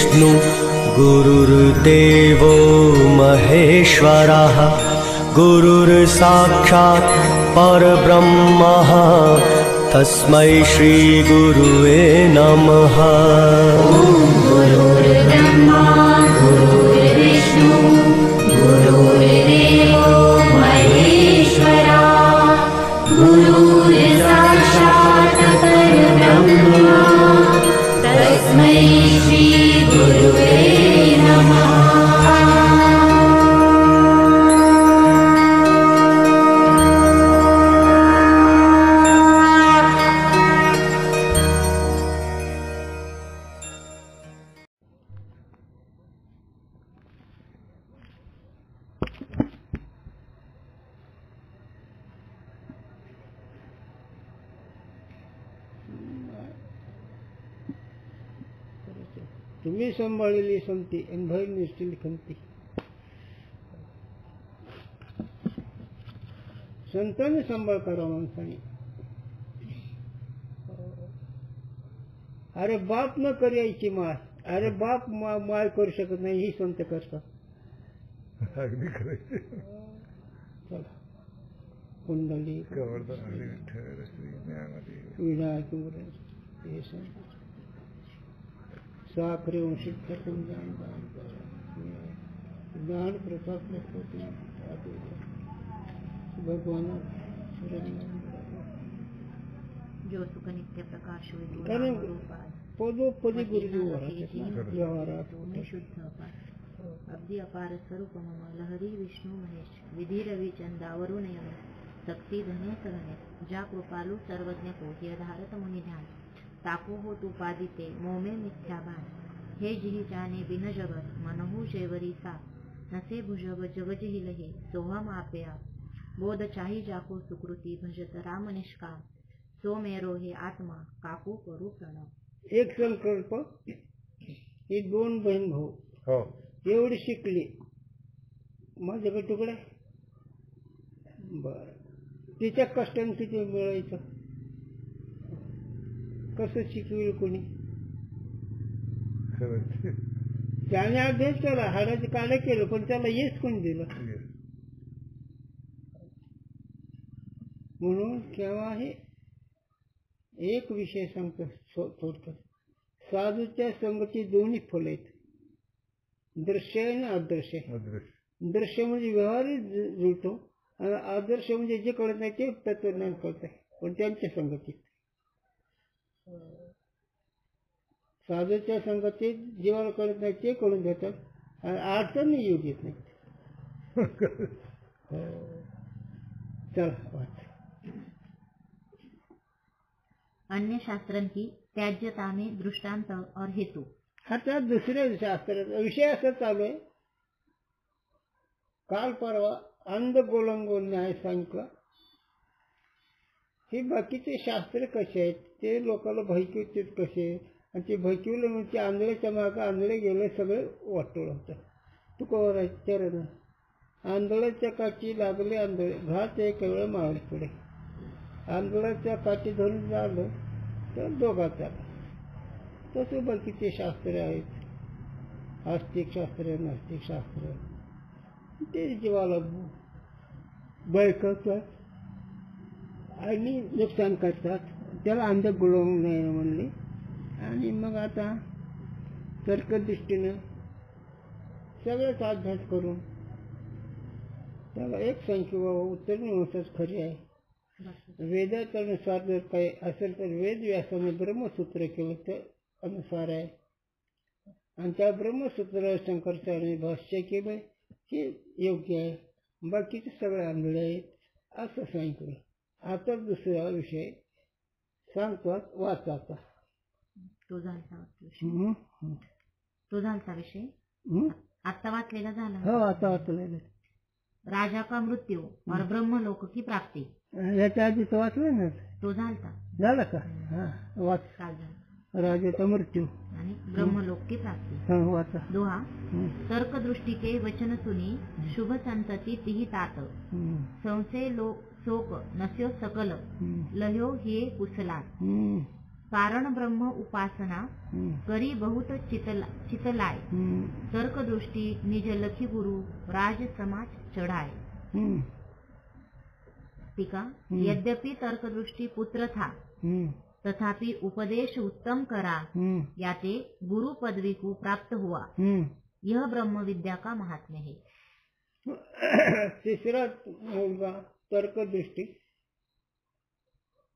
गुरुर्विष्णु गुरुर्देवो महेश्वरः गुरुर्साक्षात् परब्रह्मः तस्मै श्री गुरुवे नमः। गुरुर्ब्रह्मा गुरुर्विष्णु गुरुर्देवो महेश्वरा गुरुर्साक्षात् परब्रह्म तस्मै श्री गुरुवे नमः। तुम्ही सांभाळलेली संती अनुभव निष्ठिल खंती। संतांनी सांभाळ करा माणसाने। अरे बाप न करायची माय, अरे बाप माय करू शकत नाही, ही संत करतात। अगदी करायचे। चला कुंडली विनायक हे संत साखरे वंशित ज्ञान प्रताप भगवान जो सुख नित्य प्रकाश पदोपदी गुरुजी व्यवहारात शुद्ध अगदी अपार स्वरूप मम लहरी विष्णु महेश विधी रवि चंदावरुण यम शक्ती धने सरणे ज्या कृपालू सर्वज्ञ को हे धारत मुनि ध्यान ताको हो तू पादिते मोमे मिथ्या भान हे जिहि जाने बिन जगत मनहु जेवरी सा नसे भुजग जग जिहि लहे सोहम आपेया बोध चाही जाको सुकृती भजत राम निष्काम सो मेरो हे आत्मा काकू करू प्रणव। एक संकल्प ही दोन बहीण भाऊ एवढी शिकली माझ्याकडे तुकडे बर तिच्या कष्टाने किती मिळायचं कसं शिकविल कोणी त्याने अभ्यास केला हाडाचे काढे केलं पण त्याला यश कोणी दिलं म्हणून केव्हाही एक विषय सांगतो थोडक्यात साधूच्या संगती दोन्ही फल आहेत दृश्य आणि अदृश्य। दृश्य म्हणजे व्यवहारिक जुळतो आणि आदर्श म्हणजे जे कळत नाही ते तत्वज्ञान कळत आहे पण त्यांच्या संगतीत साधूच्या संगतीत जीवाला कळत नाही ते कळून घेतात आणि अडचण येऊ देत नाही। चला वाच। अन्य शास्त्रन की त्याज्यता में दृष्टांत और हेतु। आता दुसऱ्या शास्त्र विषय असं चालू आहे काल परवा अंध गोलंगो न्याय सांगितला हे बाकीचे शास्त्र कसे आहेत ते लोकांना भयकिवते कसे आणि ते भयकिवले म्हणजे आंधळ्याच्या मागे आंधळे गेले सगळे वाटोळ होतं तुकोवर चरण आंधळ्याच्या काठी लागले आंधळे घात एक वेळ मावळी पुढे आंधळ्याच्या काठी धरून झालं तर दोघात आला तसे बाकीचे शास्त्र आहेत आस्तिक शास्त्र नास्तिक शास्त्र ते जीवाला भय करतात आणि नुकसान करतात त्याला अंध गुळवून नाही म्हणले आणि मग आता तर्कदृष्टीनं सगळंच अभ्यास करून त्याला एक संख्या उत्तर मीमांसाच खरी आहे। वेदानुसार जर काही असेल तर वेद व्यासाने ब्रह्मसूत्र केलं तर अनुसार आहे आणि त्या ब्रह्मसूत्रावर शंकराचार्याने भाष्य केलं हे योग्य आहे बाकीचे सगळे आंधळे आहेत असं सांगितलं। आता दुसरा विषय सांगतो वाचाचा तो झालता विषय आता वाचलेला झाला। हो आता वाचलेला राजा का मृत्यू और ब्रह्म लोक की प्राप्ती याच्या आधी तो वाचलं ना तो झाला का वाच राजाचा मृत्यू आणि ब्रह्मलोक की प्राप्ती वाचा दोहा तर्क दृष्टी के वचन सुनी शुभ संतती तिही तात संशय लोक शोक नस्यो सकल लह्यो हे कुशला कारण ब्रह्म उपासना करी बहुत चितलाय तर्क दृष्टि निज लखी गुरु राज समाज चढ़ाए। टीका यद्यपि तर्क दृष्टि पुत्र था तथापि उपदेश उत्तम करा याते गुरु पदवी को प्राप्त हुआ। यह ब्रह्म विद्या का महात्म्य है। तिसरा मुलगा तर्क दृष्टी,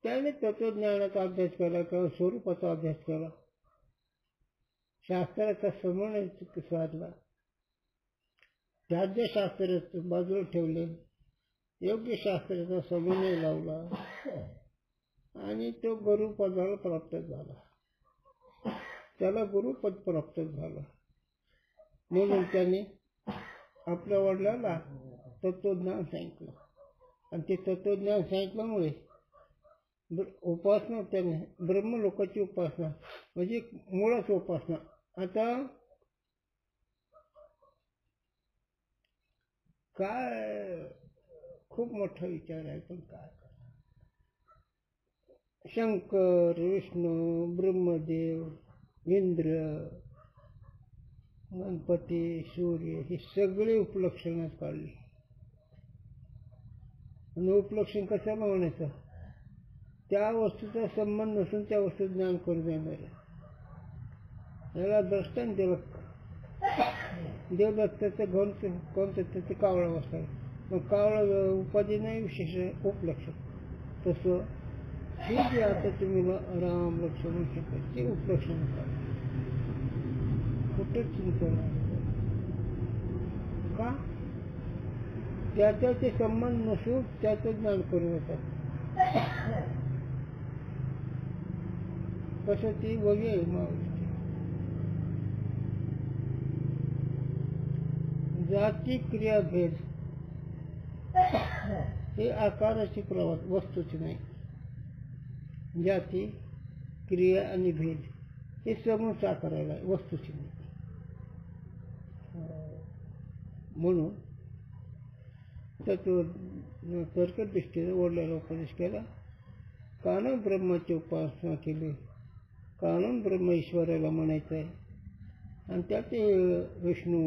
त्याने तत्वज्ञानाचा अभ्यास केला किंवा स्वरूपाचा अभ्यास केला, शास्त्राचा समन्वय साधला, राज्यशास्त्र बाजूला ठेवले, योग्य शास्त्राचा समन्वय लावला आणि तो गुरुपदाला प्राप्त झाला, त्याला गुरुपद प्राप्त झाला। म्हणून त्याने आपल्या वडिलांना तत्वज्ञान सांगितलं आणि ते तत्वज्ञान सांगितल्यामुळे उपासना, त्याने ब्रह्मलोकाची उपासना म्हणजे मुळाच उपासना। आता काय खूप मोठा विचार आहे, पण काय शंकर, विष्णू, ब्रह्मदेव, इंद्र, गणपती, सूर्य हे सगळे उपलक्षणात काढले। आणि उपलक्षण कशाला म्हणायचं? त्या वस्तूचा संबंध नसून त्या वस्तू ज्ञान करून देणार। याला दृष्टांत दिलं, देवदत्ताचं कोणतं ते कावळा बसला, मग कावळा उपाधी नाही, विशेष उपलक्षण। तसं हे जे आता तुम्ही राम लक्ष्मण शकत ते उपलक्षण कुठंच चिंता का? त्याचे संबंध नसून त्याचं ज्ञान करून येतात। कसं ती वगे जाती क्रिया भेद हे आकाराची प्रवास वस्तूची नाही। जाती क्रिया आणि भेद हे समूहच आकाराला वस्तूची नाही। म्हणून तर्कदृष्टीने वडिलांना उपदेश केला, कानन ब्रह्माची उपासना केली, कानन ब्रह्म ईश्वराला म्हणायचं आहे आणि त्याचे विष्णू,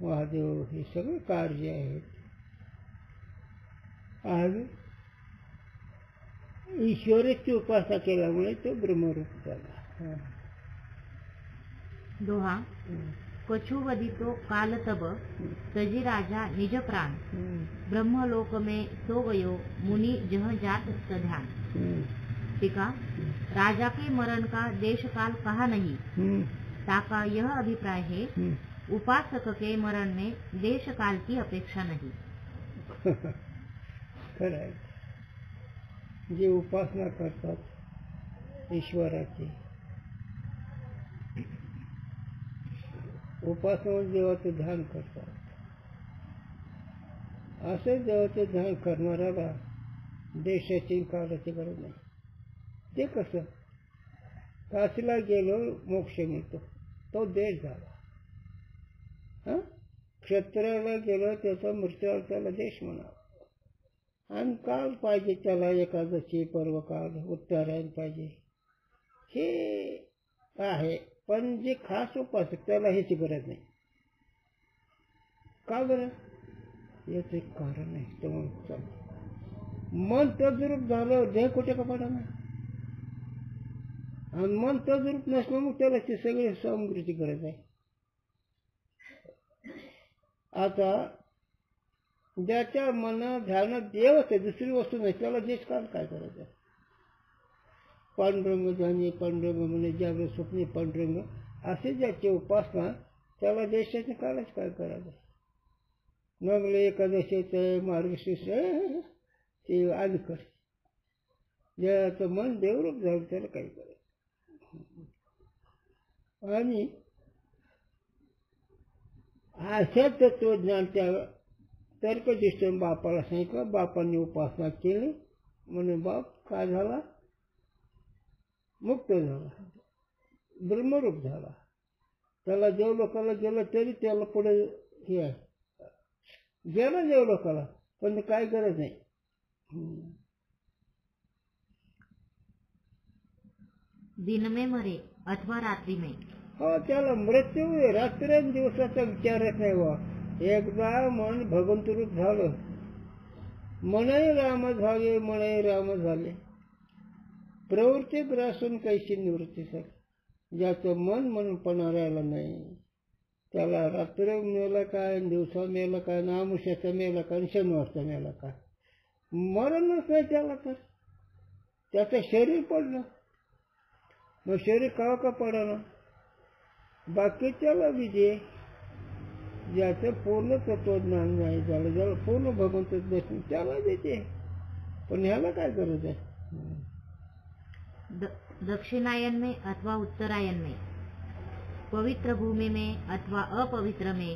महादेव हे सगळे कार्य आहेत आणि ईश्वराची उपासना केल्यामुळे तो ब्रह्मरूप झाला। दोहा कछु वदितो काल तब तजी राजा निज प्राण ब्रह्मलोक में सो गयो मुनि जह जात ध्यान। टीका राजा के मरण का देश काल कहा नहीं, ताका यह अभिप्राय है उपासक के मरण में देश काल की अपेक्षा नहीं। खरं आहे, जे उपासना करतात ईश्वराची, उपासना देवाचं ध्यान करतात, असं देवाचं ध्यान करणाऱ्याला देशाची काळाची गरज नाही। ते कसं? काशीला गेलो मोक्ष मिळतो, तो देश झाला। क्षत्रियाला गेलो त्याचा मृत्यूवर त्याला देश म्हणावा। आणि काल पाहिजे त्याला, एकादशी, पर्वकाल, उत्तरायण पाहिजे, हे आहे। पण जे खास उपासक त्याला ह्याची गरज नाही। का बरं? याचं एक कारण आहे, मन तद्रूप झालं, देह कुठे कपाटा नाही, आणि मन तद्रूप नसलं मग त्याला ते सगळे सामग्रीची गरज आहे। आता ज्याच्या मनात ध्यानात देवच आहे, दुसरी वस्तू नाही, त्याला देश काल काय करायचं? पांडुरंग ध्यानी, पांडुरंग म्हणे ज्यावेळेस स्वप्ने पांडुरंग, असे ज्याची उपासना त्याला देशाच्या काळच काय करायचं? मग एकादशीच मार्गशीर्ष ते अलीकड ज्याचं मन देवरूप झालं त्याला काय करायचं? आणि अशा तत्वज्ञान त्या तर्कदृष्टीने बापाला सांगितलं, बापांनी उपासना केली म्हणून बाप काय झाला? मुक्त झाला, ब्रह्मरूप झाला। त्याला देव लोकाला गेलं तरी त्याला पुढे हे आहे, गेलं देव लोकाला, पण काय गरज नाही। दिन में मरे अथवा रात्रि में. हो, त्याला मृत्यू रात्रंदिवसाचा विचारच नाही बा. एकदा मन भगवंत रूप झालं, मनही राम झाले, मनही राम झाले. प्रवृत्ती ग्रासून कैशी निवृत्ती सर. ज्याचं मन म्हणूनपणा राहिला नाही त्याला रात्र मेलं काय, दिवसा मेलं काय, नामुष्याचं मेलं काय, शनिवारचं मेलं काय, मरणच नाही त्याला. तर त्याचं शरीर पडलं. मग शरीर का पडलं? बाकीच्याला विजय ज्याचं पूर्ण तत्वज्ञान नाही झालं, ज्याला पूर्ण भगवंत दर्शन त्याला देते. पण ह्याला काय गरज आहे? दक्षिणायन में अथवा उत्तरायण में, पवित्र भूमि में अथवा अपवित्र में,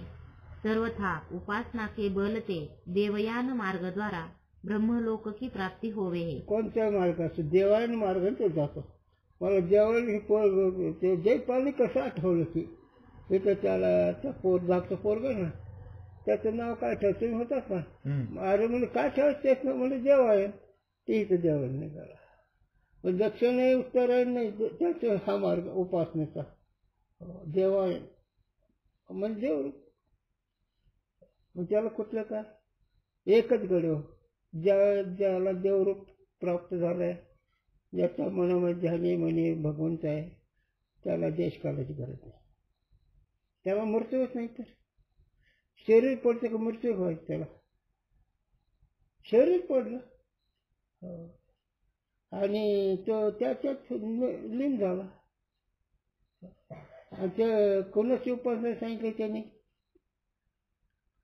सर्वथा उपासना के बल ते देवयान मार्ग द्वारा ब्रह्मलोक की प्राप्ती होवे है. कोणत्या मार्गाचं? देवायन मार्ग तो जातो. मला जेवण ते जयपालने कसं आठवलं की इथं त्याला त्या धाकचं पोरगं ना, त्याचं नाव काय ठेवतं? तुम्ही होतात ना. अरे म्हणजे काय ठेवायचं तेच ना, म्हणजे देवायन. ते इथं देवायन नाही करा. पण दक्षिण आहे, उत्तरायण नाही, त्याचा हा मार्ग उपासनेचा. देवायन म्हणजे देव. मग त्याला कुठलं काय? एकच गड. ज्याला देवरूप प्राप्त झालंय, ज्याच्या मनामध्ये ध्यानी म्हणे भगवंत आहे, त्याला देश काढायची गरज नाही. त्याला मृत्यूच नाही. तर शरीर पडतं का मृत्यू व्हायचं? त्याला शरीर पडलं आणि तो त्याच्यात लीन झाला. आणि त्या कोणाची उपासना सांगितली त्याने?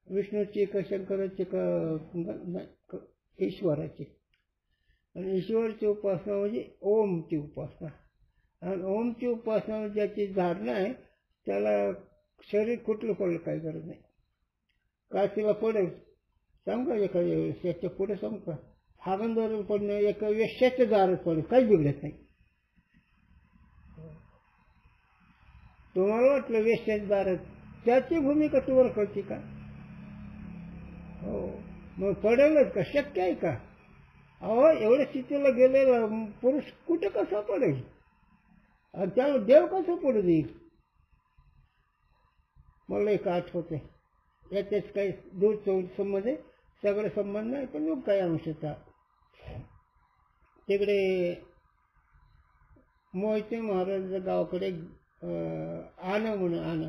विष्णूची का शंकराची का ईश्वराची? आणि ईश्वराची उपासना म्हणजे ओमची उपासना. आणि ओमची उपासना ज्याची धारणा आहे त्याला शरीर कुठलं पडलं काही गरज नाही. काशीला पडेल सांग का एखाद्या वेळेस, याच्या पुढे सांग का हागंदार पडणं एका वेश्याच्या दारात पडेल, काही बिघडत नाही. तुम्हाला वाटलं वेश्याच्या दारात, त्याची भूमिका तुवर करते का? हो, मग पडेलच का? शक्य आहे का? अहो, एवढ्या स्थितीला गेलेला पुरुष कुठं कसा पडेल? आणि त्याला देव कसं पडू देईल? मला एक आठवते, याच्याच काही दूर संबंध आहे, सगळे संबंध नाही, पण काही अंशता. तिकडे मोहिते महाराजाच्या गावाकडे आना म्हणून आना,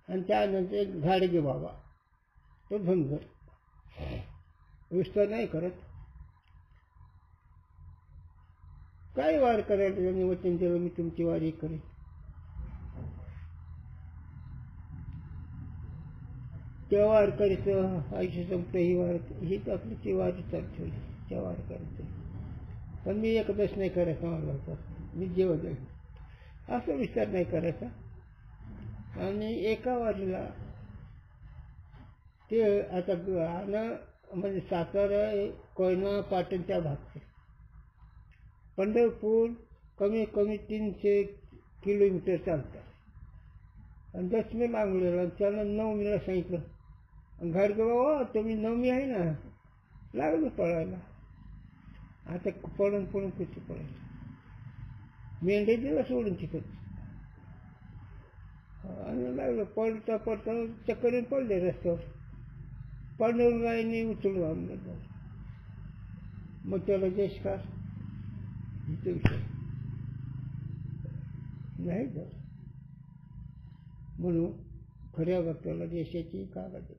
आणि त्यानंतर एक घाडगे बाबा, तो धनगर, विस्तार नाही करत. काय वार करायला त्यांनी वचन दिलं, मी तुमची वारी करेन. त्या वार करायचं, आयुष्य संपलं, हीच आपली वारी चालू ठेवली, त्या वार करायचं. पण मी एकदश नाही करायचा म्हणलं होतं, मी जेव्हा जाईल असं विचार नाही करायचा. आणि एका वारीला ते आता आनं म्हणजे सातारा, कोयना, पाटणच्या भागचे, पंढरपूर कमी कमी 300 किलोमीटर चालतात. आणि 10 लागलेला, त्याला 9 सांगितलं. घाडगे बाबा तुम्ही 9 आहे ना, लागलं पळायला. आता पळून पळून कुठे पळायचं? मेंढे दिला सोडून तिथं. आणि लागलं पळता पळता चक्करीन पडले रस्त्यावर. पांडुरंगाने उचलून आणलं. मग त्याला देशकार विषय नाही झालं. म्हणून खऱ्या भक्ताला देशाची कागद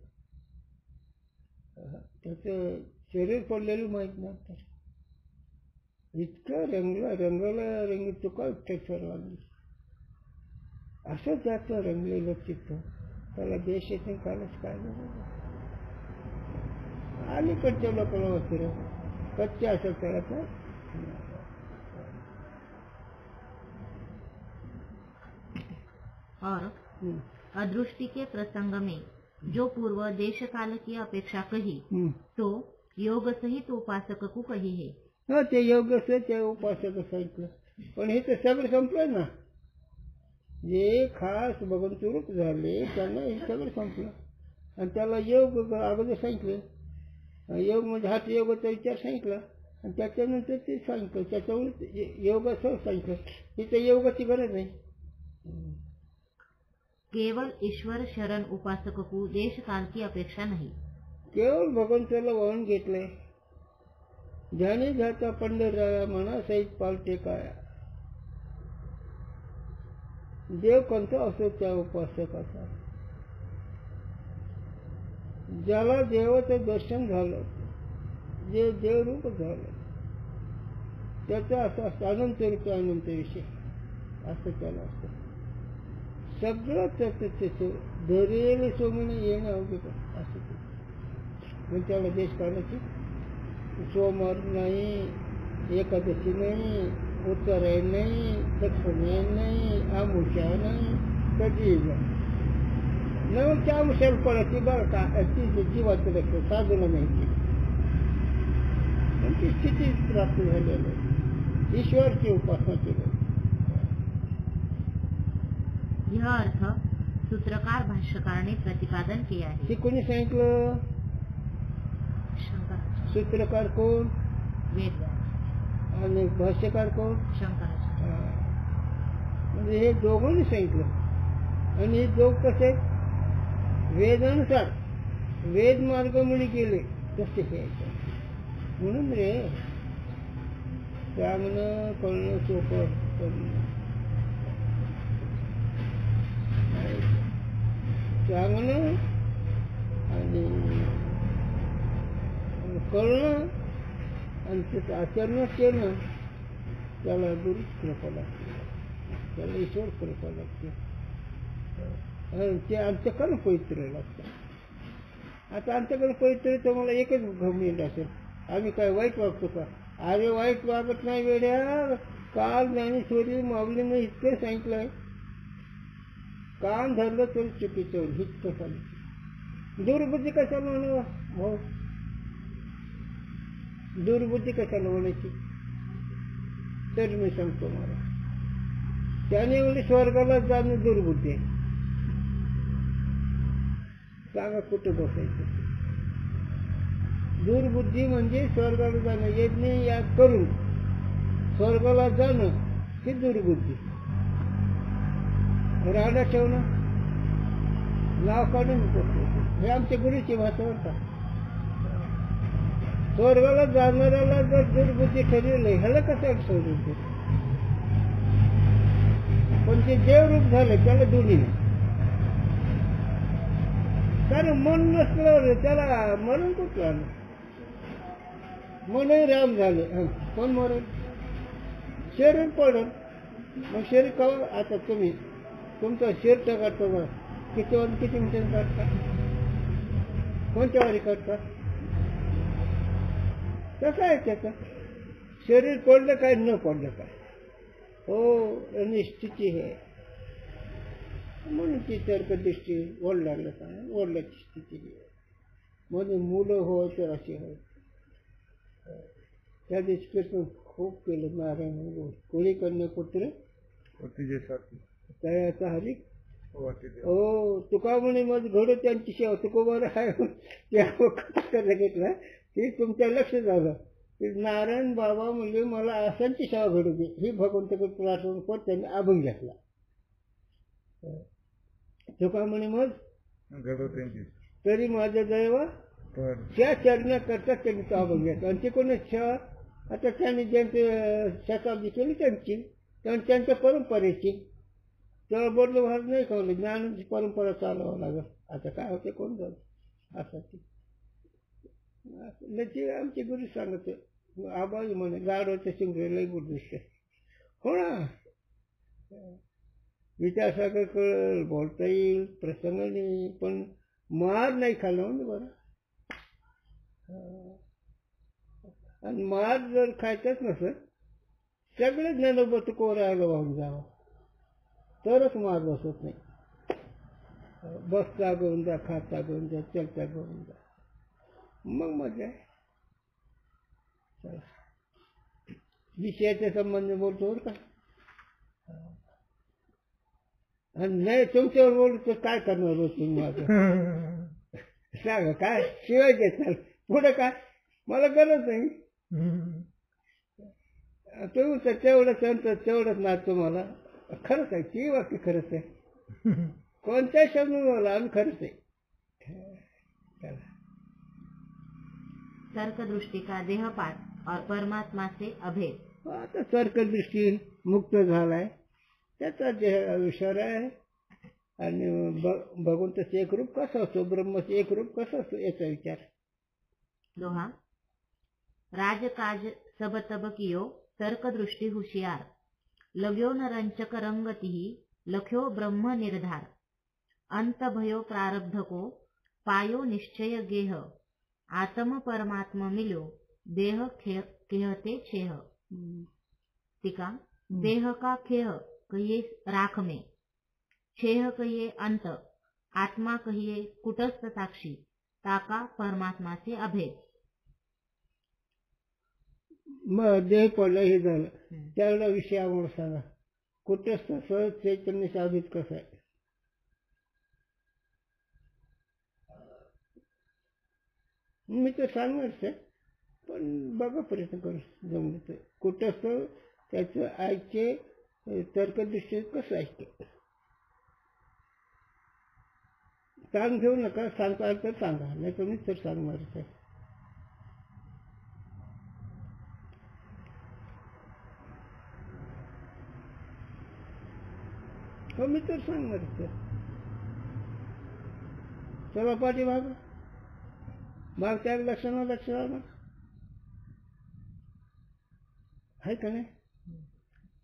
त्याचं शरीर पडलेलं माहीत नव्हतं. इतकं रंगाला रंगी तुका ठेसर लागली. असं त्याचं रंगलेलं चित्त, त्याला देशाचं कालच काय झालं. अलीकडच्या लोकांना वस्त्र कच्चे असेल त्याला तर और अदृष्टि के प्रसंग में जो पूर्व देश काल की अपेक्षा कही तो योग सहित उपासक को कही है. हा, ते योग ते उपासक सांगितलं. पण हे तर सगळं संपलं ना. जे खास भगवंत रूप झाले त्यांना हे सगळं संपलं. आणि त्याला योग अगोदर सांगितलं. योग म्हणजे हात योगाचा विचार सांगितला. आणि त्याच्यानंतर ते सांगतो त्याच्यावर योगासह सांगतो. तिथे योगाची गरज नाही. केवल ईश्वर शरण उपासक को देश काल की अपेक्षा नाही. केवळ भगवंताला वाहून घेतलंय. ज्याने जाता पंढरराया म्हणा सहित पाल टेकाया. देव कोणता असो त्या उपासकाचा. ज्याला देवाचं दर्शन झालं, जे देवरूप झालं, त्याचा असा अनंत रूप अनंत विषय असं त्याला असतं. सगळं त्याचं धरेल सोमने येणं अवघड असं ते. मग त्याला देश काढायची सोमवार नाही, एकादशी नाही, उत्तरायण नाही, दक्षिणायन नाही, आमुषा नाही, कधी नवीन त्या आमुषाला पडायची बरं का. ती जीवाचं लक्ष साधूला नाही पण ती स्थिती प्राप्त झालेली आहे. ईश्वरची उपासना केली. यह अर्थ सूत्रकार भाष्यकारने प्रतिपादन किया है. ते कोणी सांगितलं? शंकराचार्य. सूत्रकार कोण? वेदव्यास. आणि भाष्यकार कोण? शंकराचार्य. म्हणजे हे दोघांनी सांगितलं. आणि हे दोघ कसे वेदानुसार वेद मार्ग मुली केले तसे हे. म्हणून रे सांगणं कळणं सोपं सांगणं आणि कळणं आणि त्याचं आचरण केलं त्याला गुरुच कृपा लागते, त्याला ईश्वर कृपा लागते. ते अंतकरण पवित्र लागतं. आता अंतकरण पवित्र तर मला एकच घमेंड असेल, आम्ही काय वाईट वागतो का? अरे वाईट वागत नाही वेड्या. काल ज्ञानेश्वरी माऊलीने इतकं सांगितलंय, कान धरलं तर चुकीचं होईल. इतकं सांगितलं. दुर्बुद्धी कशाला म्हणावा भाऊ? दुर्बुद्धी कशाला म्हणायची? तर मी सांगतो मला, त्याने एवढी स्वर्गाला जाणं दुर्बुद्धी आहे. सांगा कुठं बसायचं? दुर्बुद्धी म्हणजे स्वर्गाला जाणं. यज्ञ याग करून स्वर्गाला जाणं ही दुर्बुद्धी. राडा ठेवणं, नाव काढून हे आमच्या गुरुची भाषा होता. स्वर्गाला जाणाऱ्याला जर दुर्बुद्धी ठरवलं ह्याला कसं सोडून? पण ते देवरूप झालं त्याला दोन्ही नाही. कारण मन नसलं त्याला मरण कुठलं आलं? मनही राम झालं, कोण मरण? शरीर पडलं. मग शरीर कवा? आता तुम्ही तुमचं शरीर काढतो बघा, किती वाजता किती मिनिटं काढता? कोणत्या वारी काढता? कसं आहे त्याचं? शरीर पडलं काय न पडलं काय? हो, निश्चिती हे म्हणून ती तर्कदृष्टी ओढ लागलं का? ओढल्याची स्थिती म्हणजे मुलं हो तर अशी हो. त्या दिवशी कीर्तन खूप केलं नारायण. कोळीकडनं पुत्र तयाचा हरिक हो. तुका म्हणे मग घडो त्यांची सेवा. तुका बरं आहे त्या घेतला की तुमच्या लक्ष झालं की नारायण बाबा म्हणजे मला असांची सेवा घडू दे. ही भगवंताकडे प्रार्थना कर. त्यांनी अभंग घेतला. तुका म्हणे मग तरी माझ्या दैवा त्या चरण्याकरता त्यांनी तो अभंग घेतला. आणि ते कोणी सेवा आता त्यांनी ज्यांची शताब्दी केली त्यांची त्यांच्या परंपरेची तेव्हा बदल व्हायला नाही कळलं. ज्ञानाची परंपरा चालवावं लागेल. आता काय होते कोण जाऊ असं ते आमचे गुरु सांगत आबाई म्हणे गाडवच्या शिंगरे लई बुद्धिस्ट हो ना. विचारसागर कळ बोलता येईल प्रसंग नाही पण मार नाही खाल्ला म्हणजे बरं. आणि मार जर खायचंच नसत सगळे ज्ञानोबत कोरायला वाहून जावं तरच मार बसत नाही. बसता गोविंदा, खाता गोविंदा, चलता गोविंदा, मग मजा आहे. विषयाच्या संबंध बोलतो बरं का. आणि नाही तुमच्यावर बोलतो तर काय करणार रोज तुम्ही माझं सांगा काय शिवाय देताल पुढे काय मला गरज नाही. तुम्ही तेवढंच तेवढंच नाचतो मला. खरंच आहे ती वाक्य खरंच आहे. कोणत्या शब्द मला आम्ही खरंच आहे. तर्कदृष्टि का देहपात और परमात्मा से अभेद. आता तर्कदृष्टी मुक्त झालाय, त्याचा देह विचार आहे. आणि भगवंताचं एक रूप कसं असतो, ब्रह्माचं एक रूप कसं असतो याचा विचार. दोहा. राजकाज सब तब कियो तर्कदृष्टि होशियार. लग्यो न रंचक रंगति लख्यो ब्रह्म निर्धार. अंत भयो प्रारब्ध को पायो निश्चय गेह. आत्म परमात्मा मिलो देह कहते छेह. टीका. देह का खेह कहिए राख में, छेह कहिए अंत, आत्मा कहिए कुटस्थ साक्षी, ताका परमात्मा से अभेद. मग देह पडलं हे झालं, त्याला विषय आम्हाला सांगा. कुटस्थ सहज चैतन्य साधित कसं आहे. मी तर सांगणारच आहे, पण बघा प्रयत्न करू जमलं तर. कुटस्थ त्याचं ऐके तर्कदृष्टी कसं ऐकते. सांग घेऊ नका, सांगता आलं तर सांगा, नाही तर मी तर सांगणारच आहे. हो मी तर सांगणारच आहे. चला पाठीमागं माग त्या लक्षाला लक्ष राहणार आहे का नाही.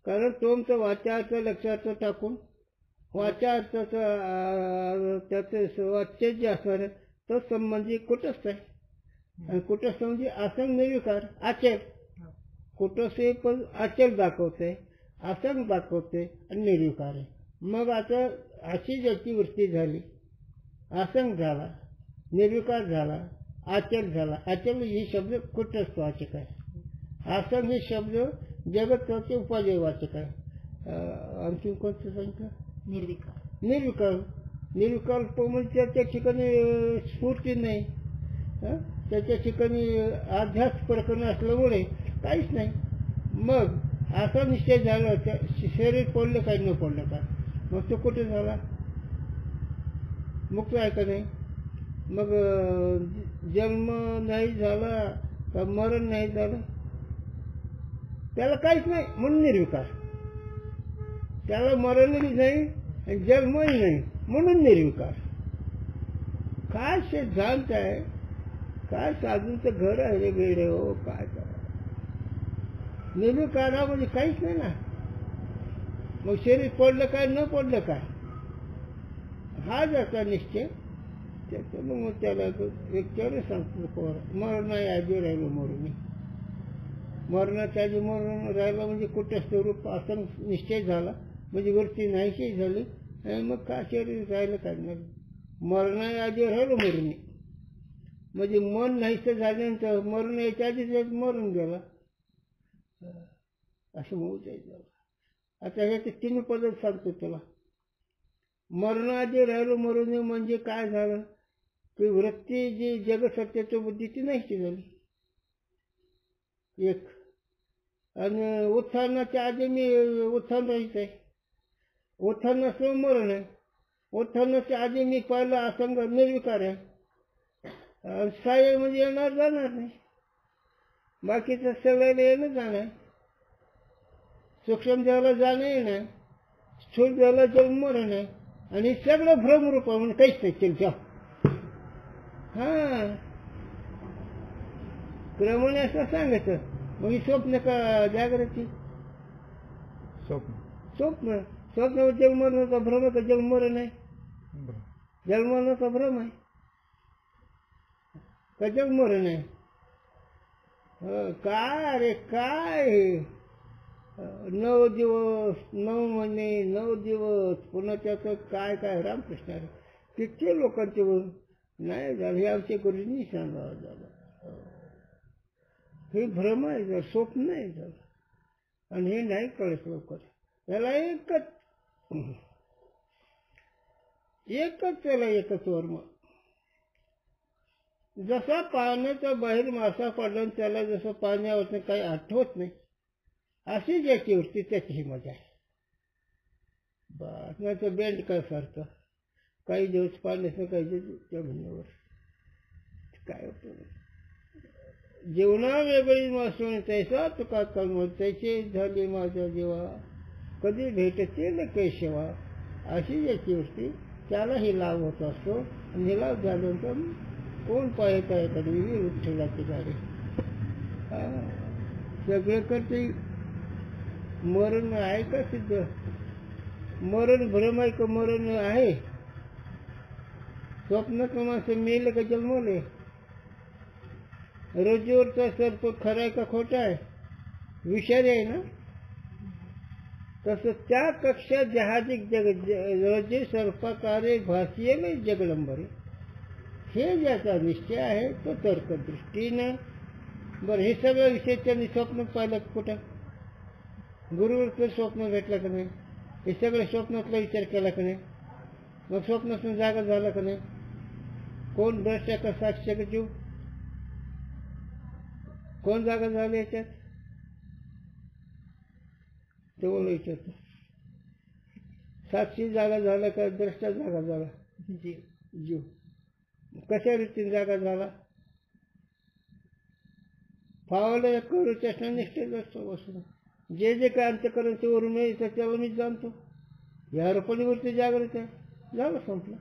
कारण तुमचं वाच्यार्थ लक्षार्थ टाकून वाच्यार्थाचं त्याचं वाच्य जे असणार आहे तो संबंधी कुटस्थ आहे. आणि कुटस्थ म्हणजे असंग निर्विकार आचल. कुटस्थ पण आचल दाखवते, असंग दाखवते आणि निर्विकार आहे. मग आता अशी ज्याची वृत्ती झाली, असंग झाला, निर्विकार झाला, आचल झाला. आचल ही शब्द कुटस्थ वाचक आहे. असंग हे शब्द जगतचे उपादेयवाचक आहे. आणखी कोणतं सांगतं. निर्विकार. निर्विकार. निर्विकार म्हणजे त्या ठिकाणी स्फूर्ती नाही, त्याच्या ठिकाणी अध्यास प्रकरण असल्यामुळे काहीच नाही. मग असा निश्चय झाला, शरीर पडलं काय न पडलं काय, मग तो कुठे झाला. मुक्त आहे का नाही. मग जन्म नाही झाला का मरण नाही झालं, त्याला काहीच नाही म्हणून निर्विकार. त्याला मरणही नाही आणि जन्मही नाही म्हणून निर्विकार. काय सिद्धांत आहे, काय साधूचं घर आहे रे गेडे हो. काय करा निर्विकारा म्हणजे काहीच नाही ना. मग शरीर पडलं काय न पडलं काय हा ज्याचा निश्चय, त्याचं मग त्याला व्यक्तीवर सांगतो. मरण आधी राहिलो मरून, मरणाच्या आधी मरण राहिलं म्हणजे कुठंच रूप असं निश्चय झाला म्हणजे वृत्ती नाहीशी झाली. आणि मग का शरीर राहिलं काढणार. मरणाआधी राहिलो मरून म्हणजे मन नाहीसं झाल्यानंतर मरण याच्या आधी मरून गेला असं होऊ जायचं. आता ह्याचे तीन पद्धत सांगतो तुला. मरणाआधी राहिलो मरून म्हणजे काय झालं की वृत्ती जी जगसत्याची बुद्धी ती नाहीशी झाली एक. आणि उत्थानाच्या आधी मी उत्थान राहायचं आहे. उत्थान नसलं मरण आहे. उत्थानाच्या आधी मी पाहिलं असंग निर्विकार आहे. साय म्हणजे येणार जाणार नाही. बाकीचं सगळ्याला येणं जाणार. सूक्ष्म देवाला जाणं येणं, स्थूल देवाला जन्म मरण आहे. आणि सगळं भ्रमरूप आहे म्हणजे काहीच नाही. चल जाऊ. हा क्रमणे असं सांगायचं. मग स्वप्न का जागृती. स्वप्न. स्वप्न. स्वप्न जन्मरणाचा भ्रम का जन्मरण आहे. जन्मरणाचा भ्रम आहे का जन्मरण आहे. काय अरे काय 9 दिवस 9 महिने 9 दिवस पुन्हा त्याचं काय काय रामकृष्ण आहे. किती लोकांचे नाही झालं. हे आमच्या गुरुजींनी सांगावं झालं. हे भ्रम आहे जर स्वप्न नाही झालं. आणि हे नाही कळत लवकर. त्याला एकच त्याला एकच वर्म. जसा पाण्याचा बाहेर मासा पडला त्याला जसं पाण्यावर काही आठवत नाही अशी ज्याची वृत्ती त्याची ही मजा आहे. बस नाही तर बेंड काय सारखं काही दिवस पाण्याचं काही दिवस जमिनीवर काय होतं. जीवना वेगळी वासून तैसा तुका कर्म तैसे झाली माझ्या जीवा कधी भेटते न केशवा. अशी ज्याची वृत्ती त्यालाही लाभ होत असतो. आणि लाभ झाल्यानंतर कोण पाहता येतात विठ्ठलाची गाडी. सगळं करते. मरण आहे का सिद्ध? मरण भ्रम आहे का मरण आहे? स्वप्नात माणसं मेले का जन्मले? रज्जूवरचा सर्प खरा आहे का खोटा आहे? विषारी आहे ना. तसं त्या कक्षा जहाजिक जग रज्जू सर्पाकारे भासिये जगडंबरे. हे ज्याचा निश्चय आहे तो तर्कदृष्टीनं. बरं हे सगळं विषय त्यांनी स्वप्न पाहिलं कुठं? गुरुवरचं स्वप्न भेटलं का नाही? हे सगळं स्वप्नातला विचार केला का नाही? मग स्वप्नातून जागा झाला का नाही? कोण द्रष्टा का साक्ष का जीव? कोण जागा झाली याच्यात? ते बोल विचारतो. साक्षी जागा झाला का द्रष्टा जागा झाला? जीव. कशा रीतीने जागा झाला? फावलं करू चष्मा निष्ठेच असतो बसून. जे जे काय अंतकरण ते वरून येतं त्याला मी जाणतो. या रूपानीवरती जागृत आहे. झालं संपलं.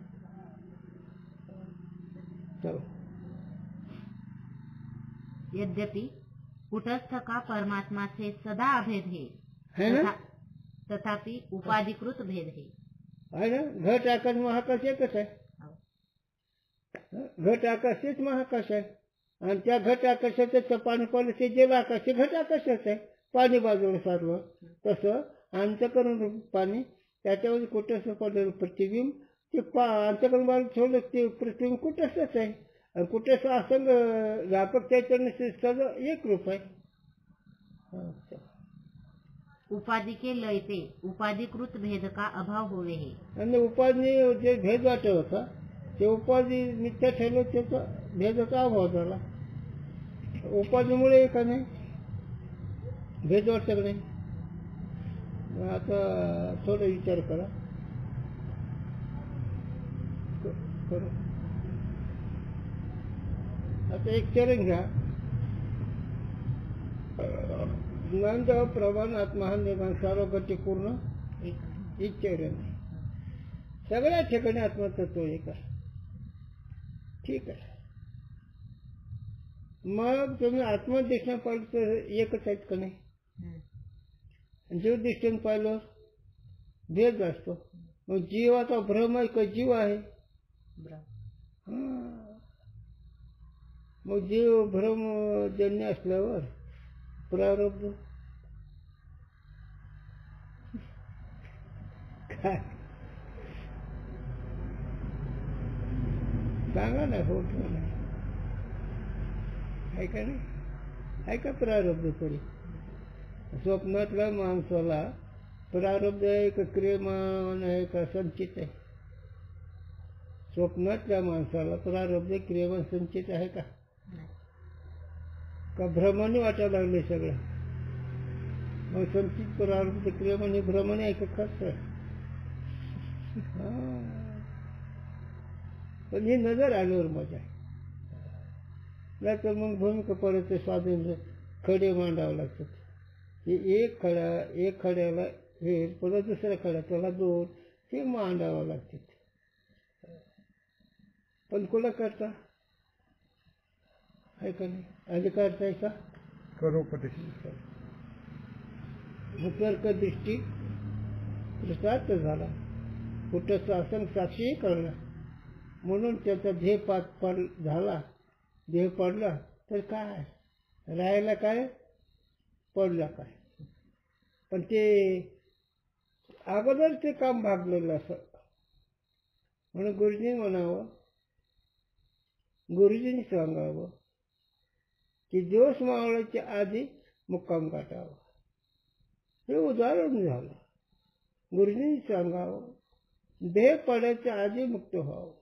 चलो. यद्यपि कुटस्थ का परमात्मा से सदा अभेद है ना? तथापि उपाधिकृत भेद है ना. घट आकाश महाकाश एकच आहे. घट आकाश तेच महाकाश आहे. आणि त्या घट आकाशाचं पाणी पाहिलं ते जल आकाश हे घट आकाशच आहे. पाणी बाजूला सारलं तसं अंतकरण पाणी त्याच्यावर कुटस्थ पडलेलं प्रतिबिंब ते अंतकरण बाजू ठेवलं ते प्रतिबिंब कुटस्थच आहे. आणि कुटस्थ असंग व्यापक चैतन्य सगळं एक रूप आहे. उपाधि के लयते उपाधिकृत भेद का अभाव होवे हे. आणि उपाधी जे भेद वाटत होता ते उपाधी मिथ्या ठेवलं त्याचा भेदाचा अभाव झाला. उपाधीमुळे का नाही भेद वाटत नाही. आता थोडा विचार करा. आता एक चरण घ्या. ज्ञान प्रमाण आत्मा निर्माण सर्व गती पूर्ण एक चरण. सगळ्या ठिकाणी आत्मतत्व एक आहे. ठीक आहे. मग तुम्ही आत्मदृष्टीने पाहिलं तर एकच आहेत का नाही? जीव दृष्टीने पाहिलं भेद असतो. मग जीवाचा भ्रम आहे का जीव आहे? मग जीव भ्रम जन्य असल्यावर प्रारब्ध काय सांगा ना. होत नाही आहे का नाही? आहे का प्रारब्ध तरी? स्वप्नातल्या माणसाला प्रारब्ध आहे का क्रियमान आहे का संचित आहे? स्वप्नातल्या माणसाला प्रारब्ध क्रियमान संचित आहे का? का भ्रमाने वाटायला लागले सगळं? मग संचित प्रारब्ध क्रियमान हे भ्रमाने आहे का खर्च आहे? पण ही नजर आल्यावर मजा आहे. नाहीतर मग भूमिका परत स्वाधीन खडे मांडावं लागतात. एक खड्याला हे परत दुसऱ्या खड्या त्याला दोन हे मांडावं लागतात. पण कुणा करता आहे का नाही? आधी करताय का? तर्क दृष्टी प्रसाद झाला. कुठं असं साक्षी कळला म्हणून त्याचा ध्येय झाला. देह पडला तर काय राहायला काय पडला काय? पण ते अगोदर ते काम भागलेलं असं म्हणून गुरुजींनी म्हणावं, गुरुजींनी सांगावं की दिवस मावळाच्या आधी मुक्काम गाठावा. हे उदाहरण झालं. गुरुजींनी सांगावं देह पडायच्या आधी मुक्त व्हावं.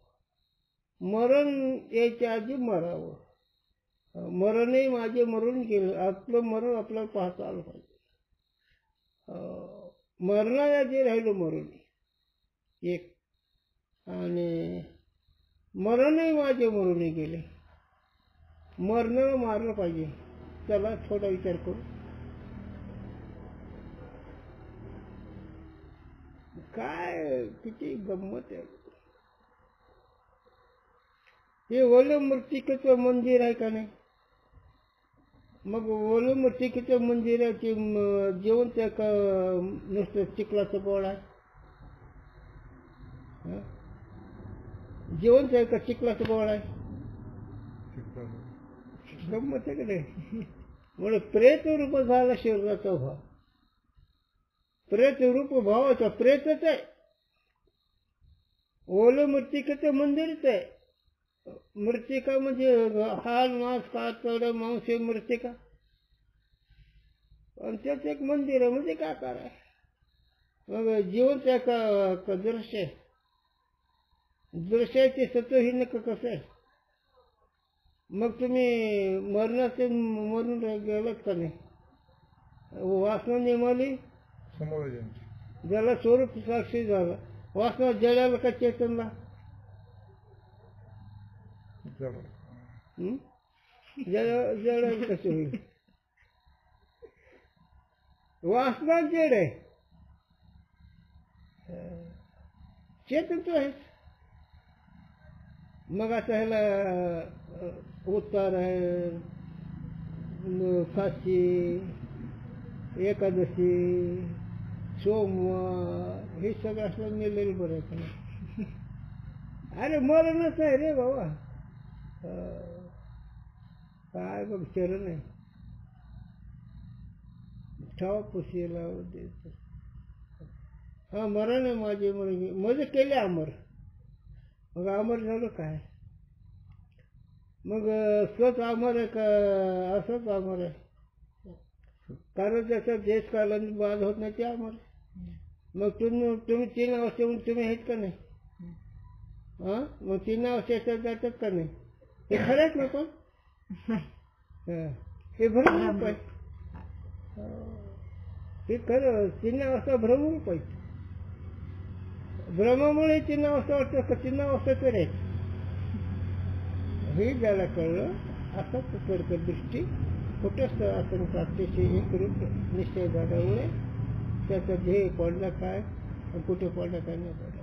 मरण यायच्या आधी मरावं. मरणही माझे मरून गेलं. आपलं मरण आपल्याला पाहता आलं पाहिजे. मरणाला जे राहिलो मरून एक, आणि मरणही माझे मरून गेले. मरणाला मारलं पाहिजे. चला थोडा विचार करू. काय किती गंमत आहे. हे ओले मृत्तिकेचं मंदिर आहे का नाही? मग ओले मृत्तिकेचं मंदिराचे जेवण त्या का नुसतं चिखलाचं बोळ आहे? जेवण त्या का चिखलाचं बोळ आहे? गंमत आहे का नाही? म्हणून प्रेत रूप झाला शरीराचा भाव. प्रेत रूप भावाचा प्रेतच आहे. ओले मृत्तिकेचं मंदिरच आहे. मृत्तिका म्हणजे हाल मांस कातड मांस हे मृत्तिका, आणि त्याच एक मंदिर आहे म्हणजे काय कराय. मग जीवन त्या का दृश्य दृश्याचे सत्वहीन कसं आहे. मग तुम्ही मरणाचे मरून गेलात का नाही? वासना निमाली ज्याला स्वरूप साक्षी झाला. वासना जळाला का चेतनला? जड कसं होईल? वासना जड आहे, चेतन तो आहे. मग आता ह्याला उतार आहे, काशी एकादशी सोमवार हे सगळं असलं मिळलेलं बरं आहे का? अरे मरणच आहे रे बाबा. काय बघ चरण आहे ठाव पुशीला देत. हा मरण आहे माझे म्हणून मजे केले अमर. मग अमर झालं काय? मग स्वतः अमर आहे का असंच अमर आहे? कारण त्याचा देश कालांनी बाद होत नाही ते अमर. मग तुम्ही 3 अवस्थेहून तुम्ही आहेत का नाही? हा मग 3 अवस्थेच्या जातात का नाही? हे खरंच ना पण हे भ्रमरूप आहे. हे खरं 3 अवस्था भ्रमरूप आहे. भ्रमामुळे 3 अवस्था वाटतं का 3 अवस्था तर आहेत. हे ज्याला कळलं असंच कडकड दृष्टी कुठंच आपण प्राप्तीचे एक रूप निश्चय झाल्यामुळे त्याचा ध्येय पडला काय आणि कुठे पडला काय नाही पडला.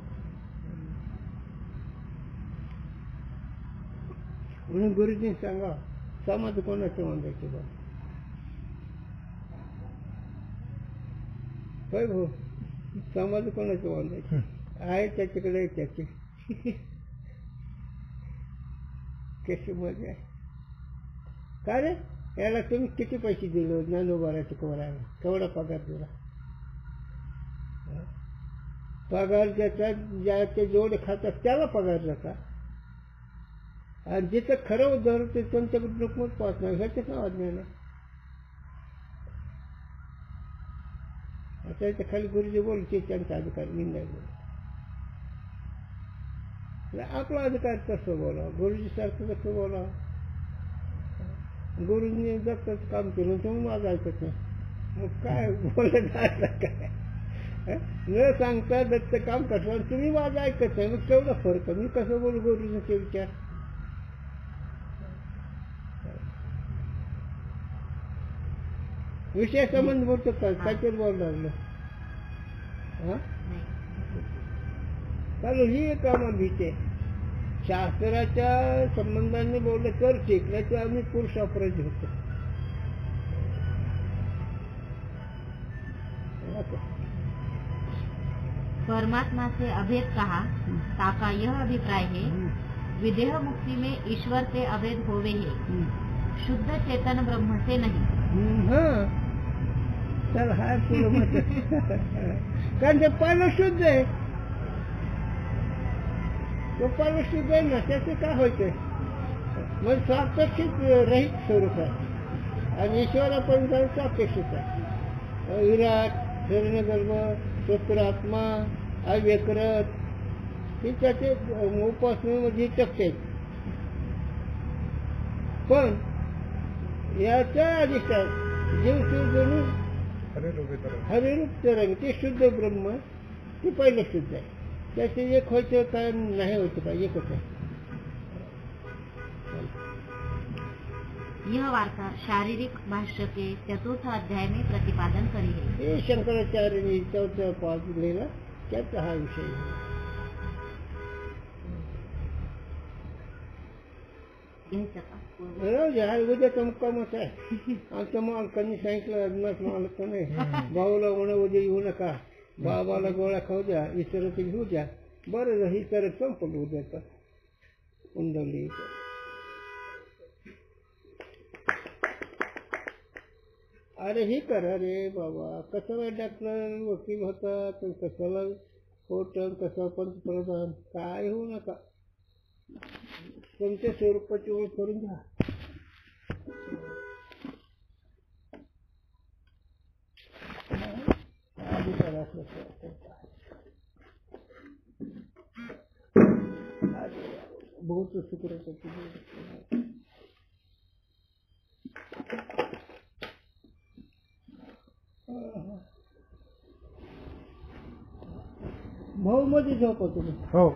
म्हणून गुरुजी सांगा समाज कोणाचं बांधायचं बा. होय भाऊ, समाज कोणाचं बांधायचं आहे त्याच्याकडे त्याची कशी मजा आहे. का रे याला तुम्ही किती पैसे दिले? ज्ञानोबाराचे कोरायला केवढा पगार दिला? पगार ज्याचा ज्याचे जेवढे खातात त्याला पगार जाता, आणि जिथं खरं उदाहरण ते त्यांच्याकडे लोकमत पास नाही ह्याच्याच नाव अज्ञान आहे. आता याच्या खाली गुरुजी बोलते त्यांचा अधिकार मी नाही बोलत. आपला अधिकार कसं बोला, गुरुजी सारखं कसं बोला. गुरुजीने दत्तच काम केलं तुम्ही माझं ऐकत नाही. मग काय बोलत काय? न सांगता दत्त काम करतो तुम्ही माझं ऐकत नाही. मग केवढा फरक आहे. मी कसं बोलू गुरुजीचे विचार? विषय संबंध बोलतो का काहीतरी बोल लागलं हा चालू. ही एक आम्हाला भीती आहे. शास्त्राच्या संबंधाने बोललं तर ठीक, नाही तर आम्ही पुरुष अपराधी होतो. परमात्मा से अभेद कहा ताका यह अभिप्राय है विदेह मुक्ति में ईश्वर से अभेद होवे है, शुद्ध चेतन ब्रह्म से नहीं. हाँ चल हाय तुला मत कारण ते पहिलं शुद्ध आहे. तो पहिलं शुद्ध आहे ना, त्याचे काय होते मग सापेक्षित रहित स्वरूप आहे, आणि ईश्वरापर्यंत सापेक्षित आहे. विराट हिरण्यगर्भ स्वतरात्मा अव्यकृत हे त्याचे उपासनेमध्ये टक्के. पण याच्या अधिष्ठान जीव शिव जणू हरे लोक हरिरूप तरंग ते शुद्ध ब्रह्म ते पहिलं शुद्ध आहे. त्याचे एक व्हायचं काय नाही व्हायचं काय एकच आहे. यह वार्ता शारीरिक भाष्य के चतुर्थ अध्याय में प्रतिपादन करी है. हे शंकराचार्यांनी चौथ्या पाच लिहिला त्याचा हा विषय आहे. घ्यायचं का? राहू हा उद्या चमकामच आहे. आमच्या मालकांनी सांगितलं मालक नाही भाऊला म्हणा उद्या येऊ नका, बाबाला गोळ्या खाऊ द्या, इतरांचे घेऊ द्या. बरं ही तर संपलं उद्याचा कुंडली. अरे ही करा रे बाबा. कशाला डॉक्टर वकील होता तर कशाला कोर्ट, कसा पंतप्रधान, काय होऊ नका. तुमच्या स्वरूपाची ओळख करून घ्या. बहुत शुक्र भाऊ मध्ये झोपा तुम्ही. हो.